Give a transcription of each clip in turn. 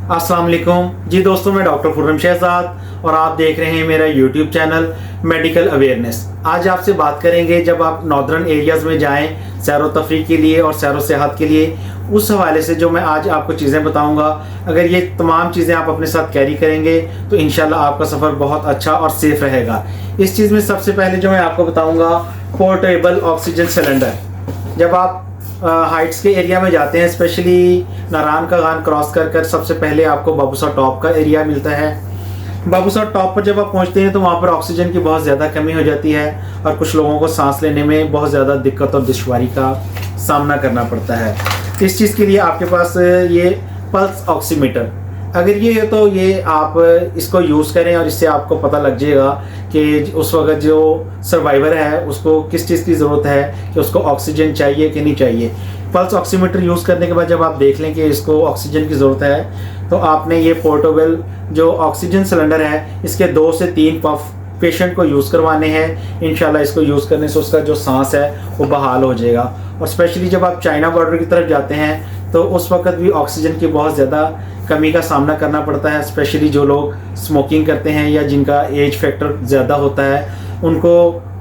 अस्सलाम वालेकुम जी दोस्तों, मैं डॉक्टर खुर्रम शहजाद और आप देख रहे हैं मेरा यूट्यूब चैनल मेडिकल अवेयरनेस। आज आपसे बात करेंगे जब आप नॉर्दर्न एरियाज़ में जाएं सैर व तफरीह के लिए और सैर व सेहत के लिए, उस हवाले से जो मैं आज आपको चीज़ें बताऊंगा, अगर ये तमाम चीज़ें आप अपने साथ कैरी करेंगे तो इंशाल्लाह आपका सफ़र बहुत अच्छा और सेफ रहेगा। इस चीज़ में सबसे पहले जो मैं आपको बताऊँगा, पोर्टेबल ऑक्सीजन सिलेंडर। जब आप हाइट्स के एरिया में जाते हैं, स्पेशली नारायण का गान क्रॉस कर सबसे पहले आपको बाबूसा टॉप का एरिया मिलता है। बाबूसा टॉप पर जब आप पहुंचते हैं तो वहाँ पर ऑक्सीजन की बहुत ज़्यादा कमी हो जाती है और कुछ लोगों को सांस लेने में बहुत ज़्यादा दिक्कत और दुश्वारी का सामना करना पड़ता है। इस चीज़ के लिए आपके पास ये पल्स ऑक्सीमीटर अगर ये है तो ये आप इसको यूज़ करें और इससे आपको पता लग जाएगा कि उस वक्त जो सर्वाइवर है उसको किस चीज़ की ज़रूरत है, कि उसको ऑक्सीजन चाहिए कि नहीं चाहिए। पल्स ऑक्सीमीटर यूज़ करने के बाद जब आप देख लें कि इसको ऑक्सीजन की ज़रूरत है तो आपने ये पोर्टेबल जो ऑक्सीजन सिलेंडर है इसके 2 से 3 पफ पेशेंट को यूज़ करवाने हैं। इंशाल्लाह इसको यूज़ करने से उसका जो सांस है वो बहाल हो जाएगा। और स्पेशली जब आप चाइना बॉर्डर की तरफ जाते हैं तो उस वक्त भी ऑक्सीजन की बहुत ज़्यादा कमी का सामना करना पड़ता है। स्पेशली जो लोग स्मोकिंग करते हैं या जिनका एज फैक्टर ज़्यादा होता है उनको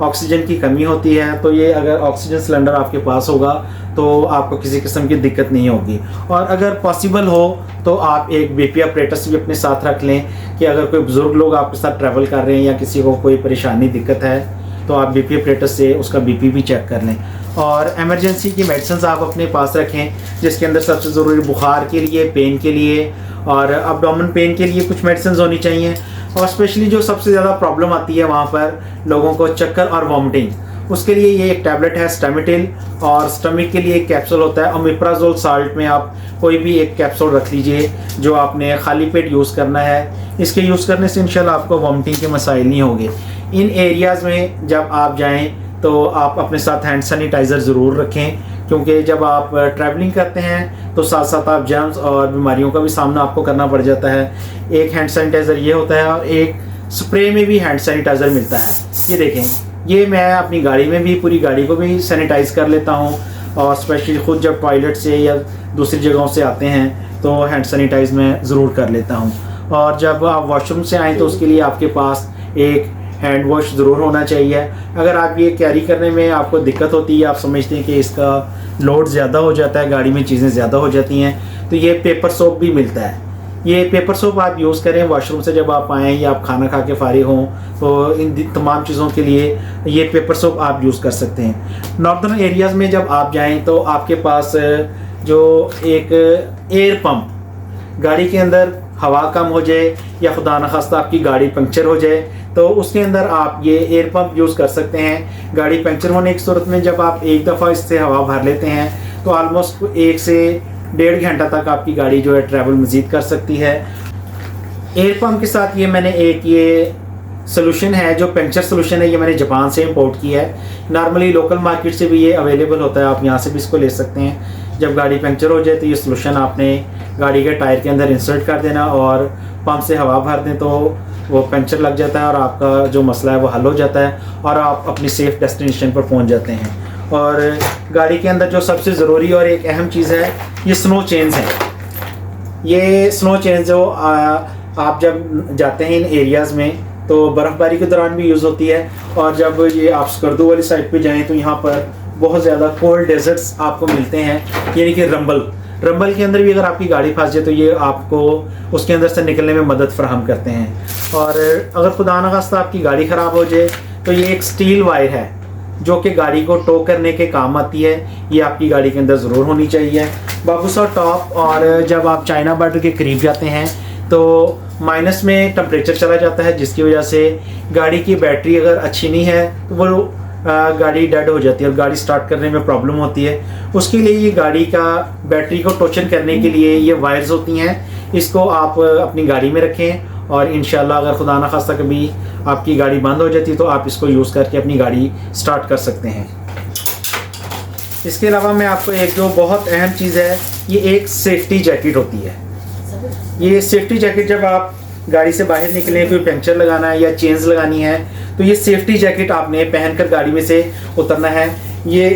ऑक्सीजन की कमी होती है। तो ये अगर ऑक्सीजन सिलेंडर आपके पास होगा तो आपको किसी किस्म की दिक्कत नहीं होगी। और अगर पॉसिबल हो तो आप एक बीपी ऑपरेटर्स भी अपने साथ रख लें कि अगर कोई बुज़ुर्ग लोग आपके साथ ट्रैवल कर रहे हैं या किसी को कोई परेशानी दिक्कत है तो आप बीपी ऑपरेटर से उसका बीपी भी चेक कर लें। और इमरजेंसी की मेडिसिन आप अपने पास रखें, जिसके अंदर सबसे ज़रूरी बुखार के लिए, पेन के लिए और अब्डोमेन पेन के लिए कुछ मेडिसिन होनी चाहिए। और स्पेशली जो सबसे ज़्यादा प्रॉब्लम आती है वहाँ पर लोगों को चक्कर और वॉमिटिंग, उसके लिए ये एक टैबलेट है स्टेमिटिल, और स्टमक के लिए एक कैप्सूल होता है ओमेप्राजोल साल्ट में। आप कोई भी एक कैप्सूल रख लीजिए जो आपने खाली पेट यूज़ करना है। इसके यूज़ करने से इंशाल्लाह आपको वॉमिटिंग के मसाइल नहीं होंगे। इन एरियाज़ में जब आप जाएं तो आप अपने साथ हैंड सैनिटाइज़र ज़रूर रखें, क्योंकि जब आप ट्रैवलिंग करते हैं तो साथ साथ आप जर्म्स और बीमारियों का भी सामना आपको करना पड़ जाता है। एक हैंड सैनिटाइज़र ये होता है और एक स्प्रे में भी हैंड सैनिटाइज़र मिलता है। ये देखें, ये मैं अपनी गाड़ी में भी पूरी गाड़ी को भी सैनिटाइज़ कर लेता हूँ। और स्पेशली ख़ुद जब टॉयलेट से या दूसरी जगहों से आते हैं तो हैंड सैनिटाइज़ मैं ज़रूर कर लेता हूँ। और जब आप वॉशरूम से आएँ तो उसके लिए आपके पास एक हैंड वॉश ज़रूर होना चाहिए। अगर आप ये कैरी करने में आपको दिक्कत होती है, आप समझते हैं कि इसका लोड ज़्यादा हो जाता है, गाड़ी में चीज़ें ज़्यादा हो जाती हैं, तो ये पेपर सोप भी मिलता है। ये पेपर सोप आप यूज़ करें वॉशरूम से जब आप आएँ या आप खाना खा के फारिग हों, तो इन तमाम चीज़ों के लिए ये पेपर सोप आप यूज़ कर सकते हैं। नॉर्दर्न एरियाज़ में जब आप जाएँ तो आपके पास जो एक एयर पम्प, गाड़ी के अंदर हवा कम हो जाए या खुदा न खास्ता आपकी गाड़ी पंक्चर हो जाए तो उसके अंदर आप ये एयर पंप यूज़ कर सकते हैं। गाड़ी पंक्चर होने की सूरत में जब आप एक दफ़ा इससे हवा भर लेते हैं तो ऑलमोस्ट 1 से 1.5 घंटा तक आपकी गाड़ी जो है ट्रैवल मज़ीद कर सकती है। एयर पंप के साथ ये मैंने एक ये सोल्यूशन है जो पंक्चर सोल्यूशन है, ये मैंने जापान से इंपोर्ट किया है। नॉर्मली लोकल मार्केट से भी ये अवेलेबल होता है, आप यहाँ से भी इसको ले सकते हैं। जब गाड़ी पंक्चर हो जाए तो ये सोल्यूशन आपने गाड़ी के टायर के अंदर इंसर्ट कर देना और पंप से हवा भर दें तो वो पंक्चर लग जाता है और आपका जो मसला है वो हल हो जाता है और आप अपनी सेफ़ डेस्टिनेशन पर पहुंच जाते हैं। और गाड़ी के अंदर जो सबसे ज़रूरी और एक अहम चीज़ है, ये स्नो चेन्स हैं। ये स्नो चेन्स जो आप जब जाते हैं इन एरियाज़ में तो बर्फ़बारी के दौरान भी यूज़ होती है। और जब ये आप स्कर्दू वाली साइड पे जाएं तो यहाँ पर बहुत ज़्यादा कोल्ड डेजर्ट्स आपको मिलते हैं, यानी कि रंबल के अंदर भी अगर आपकी गाड़ी फंस जाए तो ये आपको उसके अंदर से निकलने में मदद फराहम करते हैं। और अगर खुदा न खास्ता आपकी गाड़ी ख़राब हो जाए तो ये एक स्टील वायर है जो कि गाड़ी को टो करने के काम आती है, ये आपकी गाड़ी के अंदर ज़रूर होनी चाहिए। बाबूसा टॉप और जब आप चाइना बॉर्डर के करीब जाते हैं तो माइनस में टेम्परेचर चला जाता है, जिसकी वजह से गाड़ी की बैटरी अगर अच्छी नहीं है तो वो गाड़ी डेड हो जाती है और गाड़ी स्टार्ट करने में प्रॉब्लम होती है। उसके लिए ये गाड़ी का बैटरी को टोचन करने के लिए ये वायर्स होती हैं, इसको आप अपनी गाड़ी में रखें और इंशाल्लाह अगर खुदा न खास्ता कभी आपकी गाड़ी बंद हो जाती है तो आप इसको यूज़ करके अपनी गाड़ी स्टार्ट कर सकते हैं। इसके अलावा मैं आपको एक जो बहुत अहम चीज़ है, ये एक सेफ्टी जैकेट होती है। ये सेफ्टी जैकेट जब आप गाड़ी से बाहर निकले, कोई पंक्चर लगाना है या चेन्स लगानी है तो ये सेफ्टी जैकेट आपने पहनकर गाड़ी में से उतरना है। ये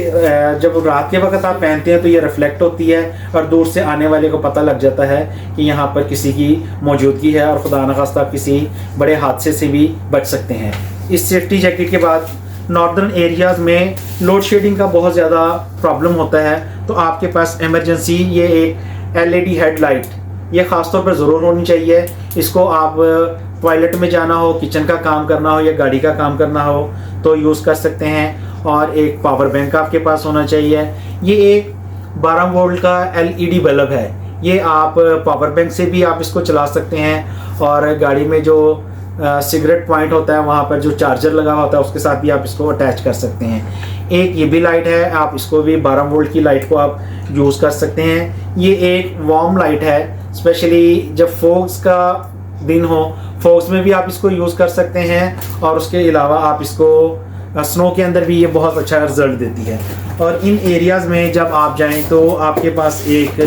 जब रात के वक्त आप पहनते हैं तो ये रिफ्लेक्ट होती है और दूर से आने वाले को पता लग जाता है कि यहाँ पर किसी की मौजूदगी है और खुदा न खास्ता आप किसी बड़े हादसे से भी बच सकते हैं। इस सेफ्टी जैकेट के बाद नॉर्दर्न एरियाज़ में लोड शेडिंग का बहुत ज़्यादा प्रॉब्लम होता है, तो आपके पास इमरजेंसी ये एक LED हेडलाइट ये ख़ास तौर पर ज़रूर होनी चाहिए। इसको आप टॉयलेट में जाना हो, किचन का काम करना हो या गाड़ी का काम करना हो तो यूज़ कर सकते हैं। और एक पावर बैंक आपके पास होना चाहिए। ये एक 12 वोल्ट का LED बल्ब है, ये आप पावर बैंक से भी आप इसको चला सकते हैं और गाड़ी में जो सिगरेट पॉइंट होता है वहाँ पर जो चार्जर लगा होता है उसके साथ भी आप इसको अटैच कर सकते हैं। एक ये भी लाइट है, आप इसको भी 12 वोल्ट की लाइट को आप यूज़ कर सकते हैं। ये एक वार्म लाइट है, स्पेशली जब फोग्स का दिन हो, फोग्स में भी आप इसको यूज़ कर सकते हैं और उसके अलावा आप इसको स्नो के अंदर भी ये बहुत अच्छा रिजल्ट देती है। और इन एरियाज़ में जब आप जाएं तो आपके पास एक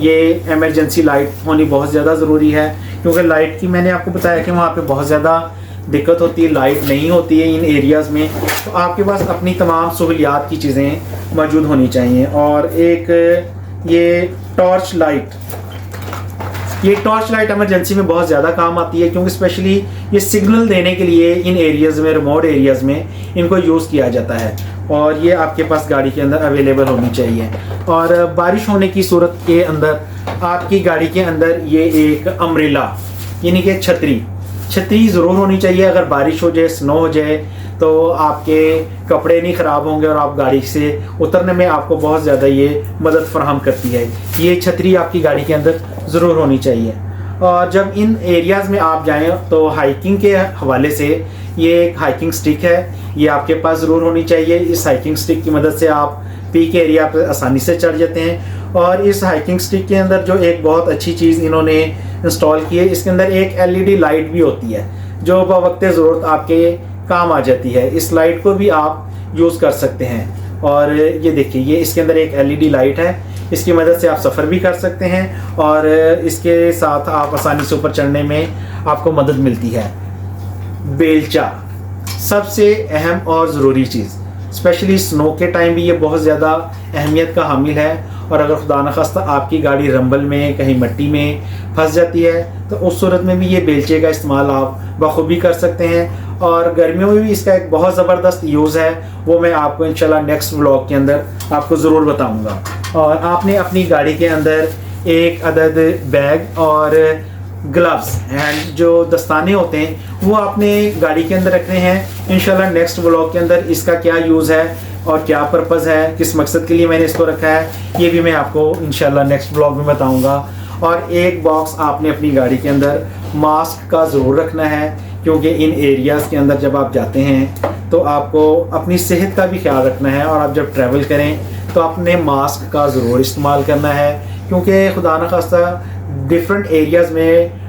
ये इमरजेंसी लाइट होनी बहुत ज़्यादा ज़रूरी है, क्योंकि लाइट की मैंने आपको बताया कि वहाँ पे बहुत ज़्यादा दिक्कत होती है, लाइट नहीं होती है इन एरियाज़ में, तो आपके पास अपनी तमाम सहूलियात की चीज़ें मौजूद होनी चाहिए। और एक ये टॉर्च लाइट इमरजेंसी में बहुत ज़्यादा काम आती है, क्योंकि स्पेशली ये सिग्नल देने के लिए इन एरियाज़ में, रिमोट एरियाज़ में इनको यूज़ किया जाता है और ये आपके पास गाड़ी के अंदर अवेलेबल होनी चाहिए। और बारिश होने की सूरत के अंदर आपकी गाड़ी के अंदर ये एक अम्ब्रेला यानी कि छतरी ज़रूर होनी चाहिए। अगर बारिश हो जाए, स्नो हो जाए तो आपके कपड़े नहीं ख़राब होंगे और आप गाड़ी से उतरने में आपको बहुत ज़्यादा ये मदद फराहम करती है। ये छतरी आपकी गाड़ी के अंदर ज़रूर होनी चाहिए। और जब इन एरियाज़ में आप जाएं तो हाइकिंग के हवाले से ये एक हाइकिंग स्टिक है, ये आपके पास ज़रूर होनी चाहिए। इस हाइकिंग स्टिक की मदद से आप पीक एरिया पर आसानी से चढ़ जाते हैं। और इस हाइकिंग स्टिक के अंदर जो एक बहुत अच्छी चीज़ इन्होंने इंस्टॉल की है, इसके अंदर एक LED लाइट भी होती है जो बवक्त ज़रूरत आपके काम आ जाती है। इस लाइट को भी आप यूज़ कर सकते हैं। और ये देखिए, ये इसके अंदर एक LED लाइट है, इसकी मदद से आप सफ़र भी कर सकते हैं और इसके साथ आप आसानी से ऊपर चढ़ने में आपको मदद मिलती है। बेलचा सबसे अहम और ज़रूरी चीज़, स्पेशली स्नो के टाइम भी ये बहुत ज़्यादा अहमियत का हामिल है। और अगर खुदा न खास्ता आपकी गाड़ी रंबल में, कहीं मिट्टी में फंस जाती है तो उस सूरत में भी ये बेलचे का इस्तेमाल आप बखूबी कर सकते हैं। और गर्मियों में भी इसका एक बहुत ज़बरदस्त यूज़ है, वो मैं आपको इंशाल्लाह नेक्स्ट व्लॉग के अंदर आपको ज़रूर बताऊँगा। और आपने अपनी गाड़ी के अंदर एक अदद बैग और ग्लव्स एंड जो दस्ताने होते हैं वो आपने गाड़ी के अंदर रखने हैं। इंशाल्लाह नेक्स्ट व्लॉग के अंदर इसका क्या यूज़ है और क्या पर्पज़ है, किस मकसद के लिए मैंने इसको रखा है, ये भी मैं आपको इंशाल्लाह नेक्स्ट व्लॉग में बताऊंगा। और एक बॉक्स आपने अपनी गाड़ी के अंदर मास्क का ज़रूर रखना है, क्योंकि इन एरियाज़ के अंदर जब आप जाते हैं तो आपको अपनी सेहत का भी ख्याल रखना है। और आप जब ट्रैवल करें तो अपने मास्क का ज़रूर इस्तेमाल करना है, क्योंकि खुदा न खास्ता डिफरेंट एरियाज़ में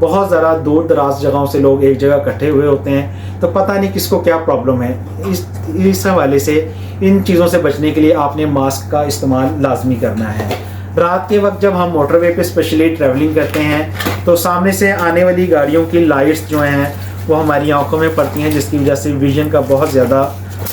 बहुत ज़्यादा दूर दराज जगहों से लोग एक जगह इकट्ठे हुए होते हैं, तो पता नहीं किसको क्या प्रॉब्लम है। इस हवाले से इन चीज़ों से बचने के लिए आपने मास्क का इस्तेमाल लाजमी करना है। रात के वक्त जब हम मोटरवे पे स्पेशली ट्रैवलिंग करते हैं तो सामने से आने वाली गाड़ियों की लाइट्स जो हैं वो हमारी आंखों में पड़ती हैं, जिसकी वजह से विजन का बहुत ज़्यादा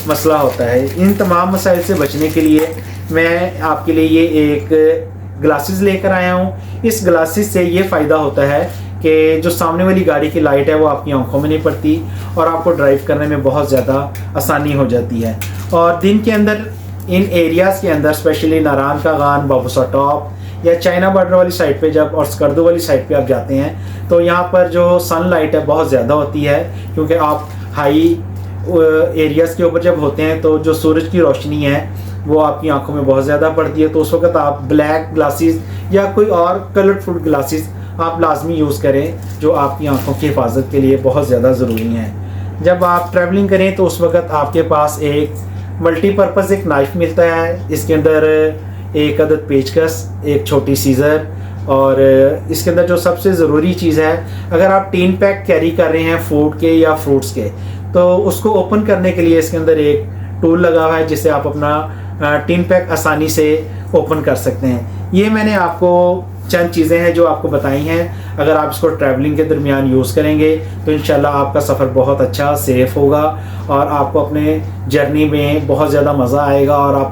मसला होता है। इन तमाम मसाइल से बचने के लिए मैं आपके लिए ये एक ग्लासेस लेकर आया हूँ। इस ग्लासेस से ये फ़ायदा होता है कि जो सामने वाली गाड़ी की लाइट है वो आपकी आंखों में नहीं पड़ती और आपको ड्राइव करने में बहुत ज़्यादा आसानी हो जाती है। और दिन के अंदर इन एरियाज़ के अंदर स्पेशली नारायण का गान, बाबूसा टॉप या चाइना बॉर्डर वाली साइड पे जब और स्कर्दो वाली साइड पे आप जाते हैं तो यहाँ पर जो सनलाइट है बहुत ज़्यादा होती है, क्योंकि आप हाई एरियाज़ के ऊपर जब होते हैं तो जो सूरज की रोशनी है वो आपकी आंखों में बहुत ज़्यादा पड़ती है। तो उस वक्त आप ब्लैक ग्लासेस या कोई और कलरफुल ग्लासेस आप लाजमी यूज़ करें, जो आपकी आंखों की हिफाजत के लिए बहुत ज़्यादा ज़रूरी हैं। जब आप ट्रैवलिंग करें तो उस वक्त आपके पास एक मल्टीपर्पज़ एक नाइफ़ मिलता है, इसके अंदर एक अदद पेचकस, एक छोटी सीज़र और इसके अंदर जो सबसे ज़रूरी चीज़ है, अगर आप टीन पैक कैरी कर रहे हैं फूड के या फ्रूट्स के, तो उसको ओपन करने के लिए इसके अंदर एक टूल लगा हुआ है जिससे आप अपना टीन पैक आसानी से ओपन कर सकते हैं। ये मैंने आपको चंद चीज़ें हैं जो आपको बताई हैं। अगर आप इसको ट्रैवलिंग के दरमियान यूज़ करेंगे तो इंशाल्लाह आपका सफ़र बहुत अच्छा सेफ़ होगा और आपको अपने जर्नी में बहुत ज़्यादा मज़ा आएगा और आप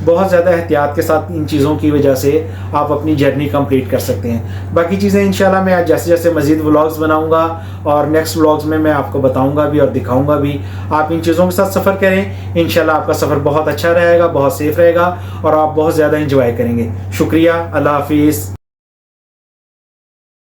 बहुत ज़्यादा एहतियात के साथ इन चीज़ों की वजह से आप अपनी जर्नी कंप्लीट कर सकते हैं। बाकी चीज़ें इंशाल्लाह मैं जैसे जैसे मज़ीद व्लॉग्स बनाऊंगा और नेक्स्ट व्लॉग्स में मैं आपको बताऊंगा भी और दिखाऊंगा भी। आप इन चीज़ों के साथ सफ़र करें, इंशाल्लाह आपका सफ़र बहुत अच्छा रहेगा, बहुत सेफ़ रहेगा और आप बहुत ज़्यादा इंजॉय करेंगे। शुक्रिया, अल्लाह हाफिज़।